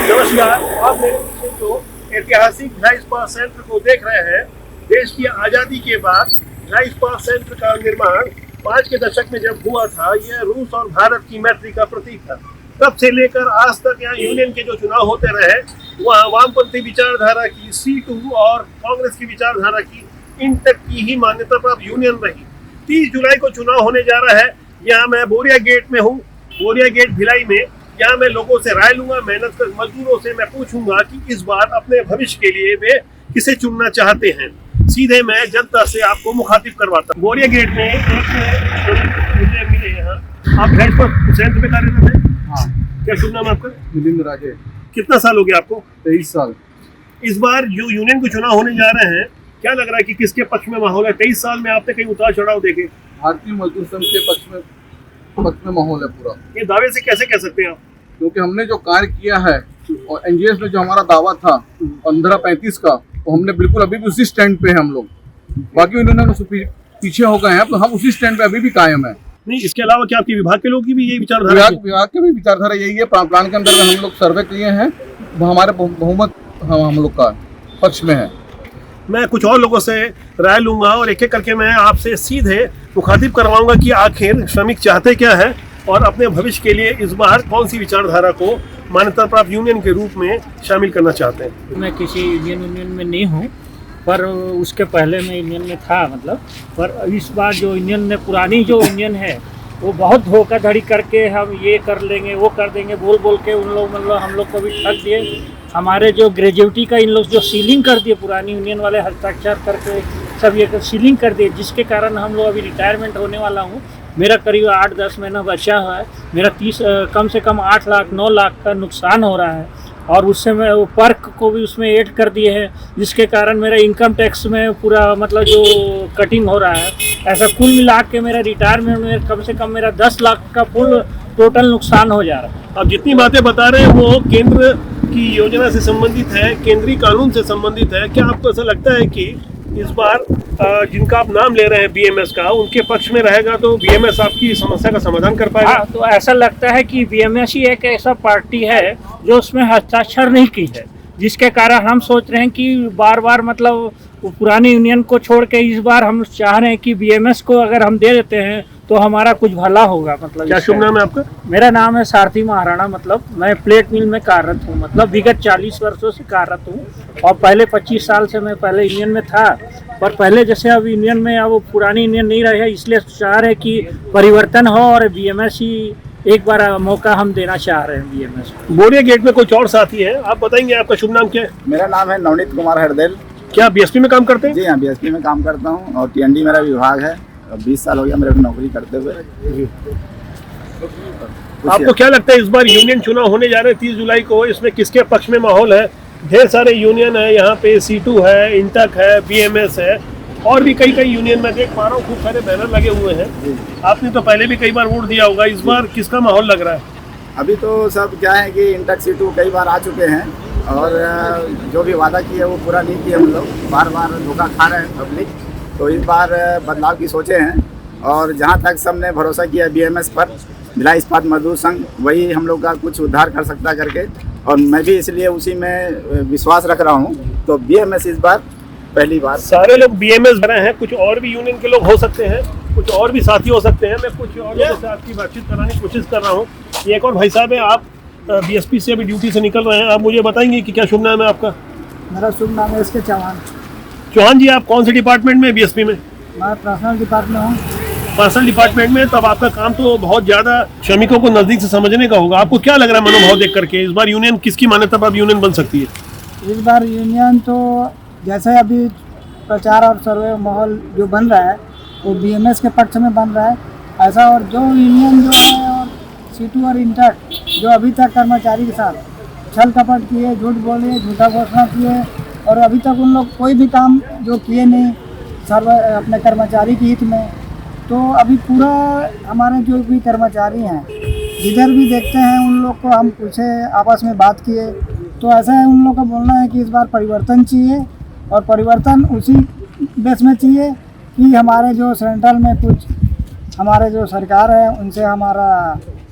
नमस्कार, आप मेरे पीछे जो ऐतिहासिक ढाई इस्पात संयंत्र को देख रहे हैं, देश की आज़ादी के बाद ढाई इस्पात संयंत्र का निर्माण 5 के दशक में जब हुआ था, यह रूस और भारत की मैत्री का प्रतीक था। तब से लेकर आज तक यहाँ यूनियन के जो चुनाव होते रहे, वहाँ वामपंथी विचारधारा की C2 और कांग्रेस की विचारधारा की इन तक की ही मान्यता प्राप्त यूनियन रही। 30 जुलाई को चुनाव होने जा रहा है। यहाँ मैं बोरिया गेट में हूँ, बोरिया गेट भिलाई में। यहाँ मैं लोगों से राय लूंगा, मेहनत कर मजदूरों से मैं पूछूंगा कि इस बार अपने भविष्य के लिए वे किसे चुनना चाहते हैं। सीधे मैं जनता से आपको मुखातिब करवाता हूँ। बोरिया गेट में मुझे मिले यहाँ, आप हेड पर संयंत्र में कार्यरत हैं? हाँ। क्या शुभ नाम आपका? मिलिंद राजे। कितना साल हो गया आपको? 23 साल। इस बार जो यूनियन को चुनाव होने जा रहे हैं, क्या लग रहा है कि किसके पक्ष में माहौल है? 23 साल में आपने कहीं उतार चढ़ाव देखे? भारतीय मजदूर संघ के पक्ष में माहौल है पूरा। ये दावे से कैसे कह सकते हैं आप? क्योंकि हमने जो कार्य किया है और एनजीएस में जो हमारा दावा था 15-35 का, तो हमने बिल्कुल अभी भी उसी स्टैंड पे है हम लोग। बाकी उन्होंने पीछे हो गए हैं, तो हम उसी स्टैंड पे अभी भी कायम है। नहीं, इसके अलावा क्या आपके विभाग के लोग की भी यही विचारधारा? विभाग की भी विचारधारा यही है। प्लान के अंदर हम लोग सर्वे किए हैं, हमारे बहुमत हम लोग का पक्ष में है। मैं कुछ और लोगों से राय लूंगा और एक एक करके मैं आपसे सीधे मुखातिब करवाऊंगा कि आखिर श्रमिक चाहते क्या है और अपने भविष्य के लिए इस बार कौन सी विचारधारा को मान्यता प्राप्त यूनियन के रूप में शामिल करना चाहते हैं। मैं किसी यूनियन में नहीं हूँ, पर उसके पहले मैं यूनियन में था पर इस बार जो यूनियन ने पुरानी जो यूनियन है वो बहुत धोखाधड़ी करके हम ये कर लेंगे वो कर देंगे बोल के उन लोग हम लोग को भी ठग दिए। हमारे जो ग्रेजुएटी का इन लोग जो सीलिंग कर दिए, पुरानी यूनियन वाले हस्ताक्षर करके सब ये सीलिंग कर दिए, जिसके कारण हम लोग अभी रिटायरमेंट होने वाला हूँ। मेरा करीब 8-10 महीना बचा हुआ है। मेरा कम से कम 8 लाख 9 लाख का नुकसान हो रहा है और उससे मैं वो पर्क को भी उसमें ऐड कर दिए हैं, जिसके कारण मेरा इनकम टैक्स में पूरा मतलब जो कटिंग हो रहा है। ऐसा कुल मिला के मेरा रिटायरमेंट में कम से कम मेरा 10 लाख का फुल टोटल नुकसान हो जा रहा है। अब जितनी बातें बता रहे हैं वो केंद्र की योजना से संबंधित है, केंद्रीय कानून से संबंधित है। क्या आपको ऐसा लगता है कि इस बार जिनका आप नाम ले रहे हैं बीएमएस का, उनके पक्ष में रहेगा तो बीएमएस आपकी समस्या का समाधान कर पाएगा? हाँ, तो ऐसा लगता है कि बीएमएस ही एक ऐसा पार्टी है जो उसमें हस्ताक्षर नहीं की है, जिसके कारण हम सोच रहे हैं कि बार मतलब पुरानी यूनियन को छोड़ के इस बार हम चाह रहे हैं कि बीएमएस को अगर हम दे देते हैं तो हमारा कुछ भला होगा। मतलब क्या शुभ नाम है आपका? मेरा नाम है सारथी महाराणा। मतलब मैं प्लेट मिल में कार्यरत हूँ, मतलब विगत 40 वर्षों से कार्यरत हूँ और पहले 25 साल से मैं पहले यूनियन में था। पर पहले जैसे अब यूनियन में अब पुरानी यूनियन नहीं रहे, इसलिए चाह रहे कि परिवर्तन हो और बीएमएस ही एक बार मौका हम देना चाह रहे हैं बीएमएस। बोरिया गेट में कुछ और साथी है, आप बताएंगे आपका शुभ नाम क्या है? मेरा नाम है नवनीत कुमार हरदेल। क्या बीएसपी में काम करते हैं? जी हाँ, बीएसपी में काम करता हूँ और टीएनडी मेरा विभाग है। 20 साल हो गया मेरे को नौकरी करते हुए। आपको क्या लगता है इस बार यूनियन चुनाव होने जा रहे हैं 30 जुलाई को, इसमें किसके पक्ष में माहौल है? ढेर सारे यूनियन है यहाँ पे, C2 है, इंटक है, बीएमएस है और भी कई यूनियन में देख पा रहा हूँ। खूब सारे बैनर लगे हुए हैं। आपने तो पहले भी कई बार वोट दिया होगा, इस बार किसका माहौल लग रहा है? अभी तो सब क्या है कि इंटक C2 कई बार आ चुके हैं और जो भी वादा किया वो पूरा नहीं किया। हम लोग बार धोखा खा रहे हैं पब्लिक, तो इस बार बदलाव की सोचे हैं। और जहाँ तक सबने भरोसा किया बीएमएस पर, ढाई इस्पात मजदूर संघ, वही हम लोग का कुछ उद्धार कर सकता करके, और मैं भी इसलिए उसी में विश्वास रख रहा हूँ। तो बीएमएस इस बार पहली बार। सारे लोग बीएमएस बने हैं, कुछ और भी यूनियन के लोग हो सकते हैं, कुछ और भी साथी हो सकते हैं। मैं कुछ और लोगों से आपकी बातचीत कराने की कोशिश कर रहा हूँ। ये एक और भाई साहब है, आप बीएसपी से अभी ड्यूटी से निकल रहे हैं, आप मुझे बताएंगे कि क्या शुभ नाम है आपका? मेरा शुभ नाम है SK चौहान। चौहान जी, आप कौन से डिपार्टमेंट में बीएसपी में? मैं पर्सनल डिपार्टमेंट में हूँ। पर्सनल डिपार्टमेंट में, तब आपका काम तो बहुत ज़्यादा श्रमिकों को नज़दीक से समझने का होगा। आपको क्या लग रहा है मनोभाव देख करके, इस बार यूनियन किसकी मान्यता पर यूनियन बन सकती है? इस बार यूनियन तो जैसे अभी प्रचार और सर्वे माहौल जो बन रहा है वो बीएमएस के पक्ष में बन रहा है ऐसा। और जो यूनियन जो है और C2 और इंटक जो अभी तक कर्मचारी के साथ छल कपट किए, झूठ बोले, झूठा घोषणा किए और अभी तक उन लोग कोई भी काम जो किए नहीं सर्व अपने कर्मचारी के हित में, तो अभी पूरा हमारे जो भी कर्मचारी हैं जिधर भी देखते हैं उन लोग को हम पूछे, आपस में बात किए, तो ऐसा है उन लोग का बोलना है कि इस बार परिवर्तन चाहिए और परिवर्तन उसी बेस में चाहिए कि हमारे जो सेंट्रल में कुछ हमारे जो सरकार है उनसे हमारा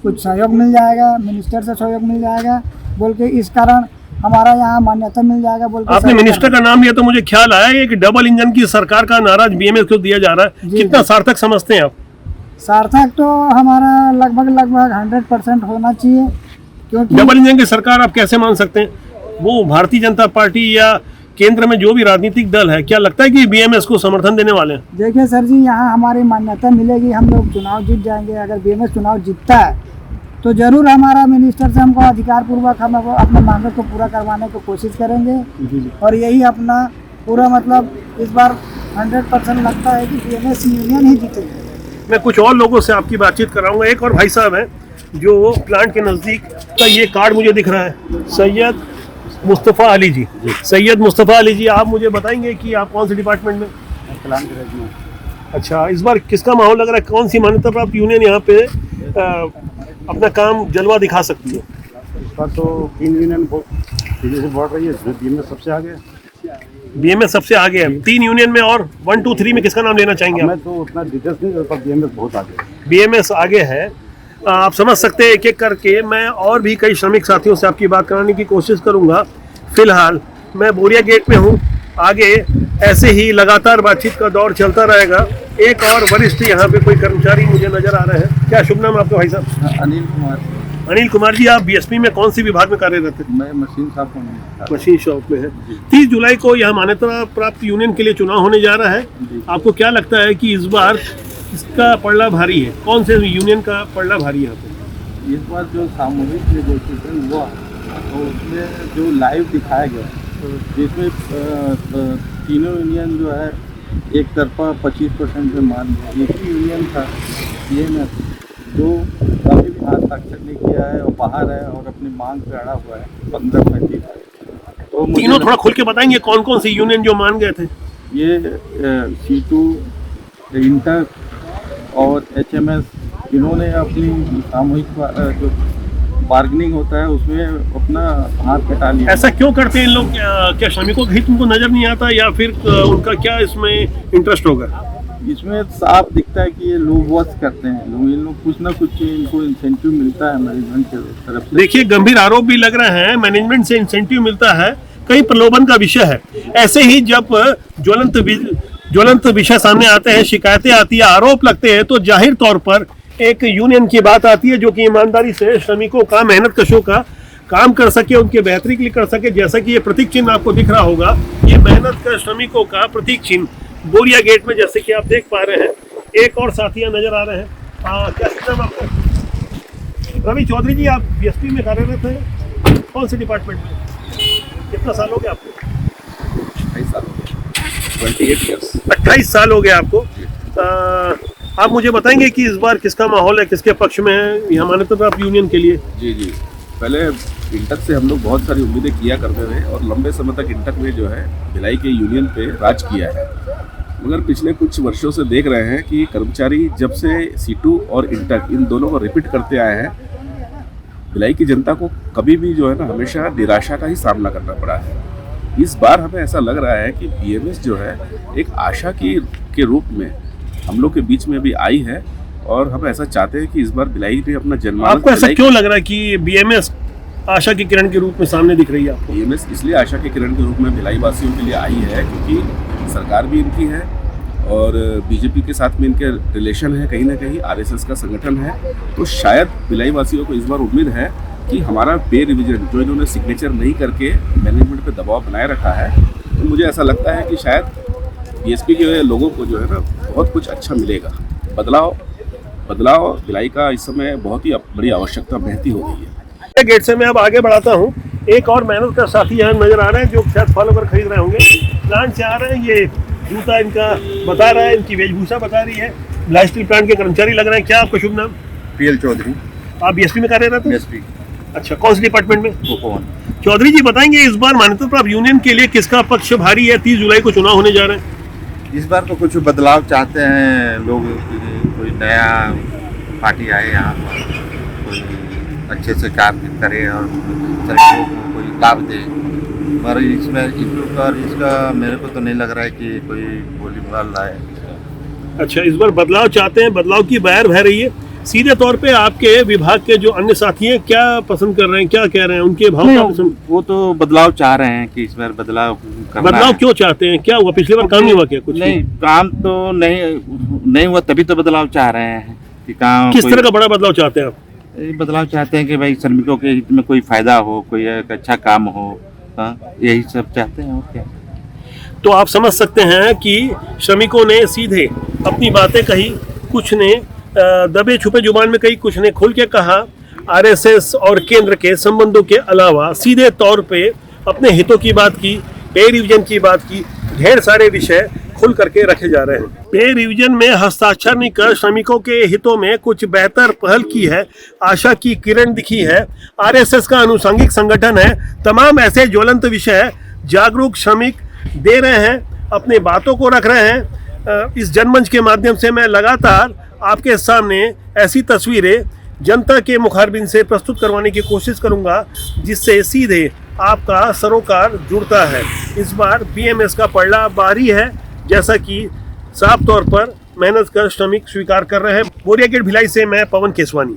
कुछ सहयोग मिल जाएगा, मिनिस्टर से सहयोग मिल जाएगा बोल के, इस कारण हमारा यहाँ मान्यता मिल जाएगा बोल के। आपने मिनिस्टर का नाम लिया तो मुझे ख्याल आया एक डबल इंजन की सरकार का नारा बीएमएस को दिया जा रहा है, कितना सार्थक समझते हैं आप? सार्थक तो हमारा लगभग 100% होना चाहिए, क्योंकि डबल इंजन की सरकार आप कैसे मान सकते हैं? वो भारतीय जनता पार्टी या केंद्र में जो भी राजनीतिक दल है, क्या लगता है कि बीएमएस को समर्थन देने वाले हैं? देखिए सर जी, यहाँ हमारी मान्यता मिलेगी, हम लोग चुनाव जीत जाएंगे। अगर बीएमएस चुनाव जीतता है तो जरूर हमारा मिनिस्टर से हमको अधिकार पूर्वक हम अपने मांगों को पूरा करवाने की कोशिश करेंगे, और यही अपना पूरा मतलब इस बार 100% लगता है कि बीएमएस यूनियन ही जीतेगी। मैं कुछ और लोगों से आपकी बातचीत कराऊंगा। एक और भाई साहब हैं जो प्लांट के नज़दीक का, ये कार्ड मुझे दिख रहा है, सैयद मुस्तफ़ा अली जी। सैयद मुस्तफ़ा अली जी, आप मुझे बताएंगे कि आप कौन से डिपार्टमेंट में? प्लांट में। अच्छा, इस बार किसका माहौल लग रहा है? कौन सी मान्यता प्राप्त यूनियन यहाँ पे अपना काम जलवा दिखा सकती है? इस बार तो 3 यूनियन तेजी से बढ़ रही है, इसमें बीएमएस सबसे आगे है। बीएमएस सबसे आगे है 3 यूनियन में, और 1, 2, 3 में किसका नाम लेना चाहेंगे आप? मैं तो उतना डिटेल्स नहीं कर पाता, बीएमएस बहुत आगे है। बीएमएस आगे है, आप समझ सकते हैं। एक एक करके मैं और भी कई श्रमिक साथियों से आपकी बात कराने की कोशिश करूंगा। फिलहाल मैं बोरिया गेट में हूं, आगे ऐसे ही लगातार बातचीत का दौर चलता रहेगा। एक और वरिष्ठ यहाँ पे कोई कर्मचारी मुझे नजर आ रहे हैं। क्या शुभ नाम आपका भाई साहब? अनिल कुमार। अनिल कुमार जी, आप बीएसपी में कौन सी विभाग में कार्यरत हैं? मैं मशीन शॉप में। मशीन शॉप में है। 30 जुलाई को यह मान्यता प्राप्त यूनियन के लिए चुनाव होने जा रहा है। आपको क्या लगता है कि इस बार इसका पलड़ा भारी है? कौन से यूनियन का पलड़ा भारी है यहाँ पे? इस बार जो सामूहिक नेगोशिएशन हुआ तो उसमें जो लाइव दिखाया गया, जिसमें तीनों यूनियन जो है एक तरफा 25% में मान गया। एक ही यूनियन था बीएमएस जो कभी भी हस्ताक्षर नहीं किया है और बाहर है और अपनी मांग पे अड़ा हुआ है 15-35। तो तीनों थोड़ा खुल के बताएंगे कौन कौन सी यूनियन जो मान गए थे? ये C2, इंटर और HMS, इन्होंने अपनी सामूहिक जो बार्गेनिंग होता है उसमें अपना हाथ कटा लिया। ऐसा क्यों करते हैं इन लोग? क्या श्रमिकों का हित उनको नजर नहीं आता, या फिर उनका क्या इसमें इंटरेस्ट होगा? इसमें साफ दिखता है कि ये लोग वॉच करते हैं, लोग इन लोग कुछ ना कुछ इनको इंसेंटिव मिलता है मैनेजमेंट की तरफ से। देखिए, गंभीर आरोप भी लग रहे हैं, मैनेजमेंट से इंसेंटिव मिलता है, कई प्रलोभन का विषय है। ऐसे ही जब ज्वलंत विषय सामने आते हैं, शिकायतें आती है, आरोप लगते हैं, तो जाहिर तौर पर एक यूनियन की बात आती है जो कि ईमानदारी से श्रमिकों का, मेहनत कशों का काम कर सके, उनके बेहतरी के लिए कर सके। जैसा कि ये प्रतीक चिन्ह आपको दिख रहा होगा, ये मेहनत कर श्रमिकों का प्रतीक चिन्ह बोरिया गेट में, जैसे कि आप देख पा रहे हैं, एक और साथियां नजर आ रहे हैं। क्या नाम आपका? रवि चौधरी जी, आप बीएसपी में कार्यरत हैं, कौन से डिपार्टमेंट में? कितना साल हो गया आपको? 28 साल हो गए। 28 ईयर्स। 28 साल हो गया आपको। आप मुझे बताएंगे कि इस बार किसका माहौल है, किसके पक्ष में है यह मान्यता प्राप्त यूनियन के लिए? जी, पहले इंटक से हम लोग बहुत सारी उम्मीदें किया करते थे और लंबे समय तक इंटक ने जो है भिलाई के यूनियन पे राज किया है। मगर पिछले कुछ वर्षों से देख रहे हैं कि कर्मचारी जब से C2 और इंटक इन दोनों को रिपीट करते आए हैं, भिलाई की जनता को कभी भी जो है ना हमेशा निराशा का ही सामना करना पड़ा है। इस बार हमें ऐसा लग रहा है कि बीएमएस जो है एक आशा के रूप में हम लोग के बीच में भी आई है, और हम ऐसा चाहते हैं कि इस बार भिलाई ने अपना जनमानस। आपको ऐसा क्यों लग रहा है कि बीएमएस आशा की किरण के रूप में सामने दिख रही है आपको? बीएमएस इसलिए आशा की किरण के रूप में भिलाई वासियों के लिए आई है क्योंकि सरकार भी इनकी है और बीजेपी के साथ में इनके रिलेशन है, कहीं ना कहीं आरएसएस का संगठन है। तो शायद भिलाई वासियों को इस बार उम्मीद है कि हमारा पे रिविजन जो इन्होंने सिग्नेचर नहीं करके मैनेजमेंट पे दबाव बनाए रखा है, तो मुझे ऐसा लगता है कि शायद बीएसपी के लोगों को जो है ना बहुत कुछ अच्छा मिलेगा। बदलाव भिलाई का इस समय बहुत ही बड़ी आवश्यकता महती हो गई है। गेट से मैं अब आगे बढ़ाता हूँ। एक और मेहनत का साथी यहाँ नजर आ रहे हैं जो शायद फॉलो कर खरीद रहे होंगे। प्लांट से आ रहे हैं, ये जूता इनका बता रहा है, इनकी वेशभूषा बता रही है। भिलाई स्टील प्लांट के कर्मचारी लग रहे हैं। क्या आपका शुभ नाम? PL चौधरी। आप बीएसपी में कार्यरत हैं? बीएसपी। अच्छा, कौन से डिपार्टमेंट में? कोकोवन। चौधरी जी बताएंगे इस बार मान्यता प्राप्त यूनियन के लिए किसका पक्ष भारी है? 30 जुलाई को चुनाव होने जा रहे हैं। इस बार तो कुछ बदलाव चाहते हैं लोग, कोई नया पार्टी आए यहाँ पर, कोई अच्छे से काम करे और सभी को कोई लाभ दे। पर इसमें इसका मेरे को तो नहीं लग रहा है कि कोई बोली वाला है। अच्छा, इस बार बदलाव चाहते हैं, बदलाव की बहर बह रही है। सीधे तौर पे आपके विभाग के जो अन्य साथी हैं क्या पसंद कर रहे हैं, क्या कह रहे हैं, उनके भाव क्या पसंद? वो तो बदलाव चाह रहे हैं कि इस बार बदलाव करना बदलाव है। क्यों चाहते हैं, क्या हुआ पिछले बार काम नहीं हुआ क्या कुछ? नहीं, काम तो नहीं हुआ, तभी तो बदलाव चाह रहे हैं कि काम किस तरह का बड़ा बदलाव चाहते हैं आप? बदलाव चाहते हैं कि भाई श्रमिकों के हित में कोई फायदा हो, कोई एक अच्छा काम हो। हाँ, यही सब चाहते हैं और क्या। तो आप समझ सकते हैं कि श्रमिकों ने सीधे अपनी बातें कही, कुछ ने दबे छुपे जुबान में कही, कुछ ने खुल के कहा। आरएसएस और केंद्र के संबंधों के अलावा सीधे तौर पे अपने हितों की बात की, पे रिवीजन की बात की, ढेर सारे विषय खुल करके रखे जा रहे हैं। पे रिवीजन में हस्ताक्षर नहीं कर श्रमिकों के हितों में कुछ बेहतर पहल की है, आशा की किरण दिखी है। आरएसएस का अनुषंगिक संगठन है। तमाम ऐसे ज्वलंत विषय जागरूक श्रमिक दे रहे हैं, अपने बातों को रख रहे हैं। इस जनमंच के माध्यम से मैं लगातार आपके सामने ऐसी तस्वीरें जनता के मुखारबिन से प्रस्तुत करवाने की कोशिश करूंगा जिससे सीधे आपका सरोकार जुड़ता है। इस बार बीएमएस का पलड़ा बाहरी है, जैसा कि साफ तौर पर मेहनत कर श्रमिक स्वीकार कर रहे हैं। बोरिया गेट भिलाई से मैं पवन केसवानी।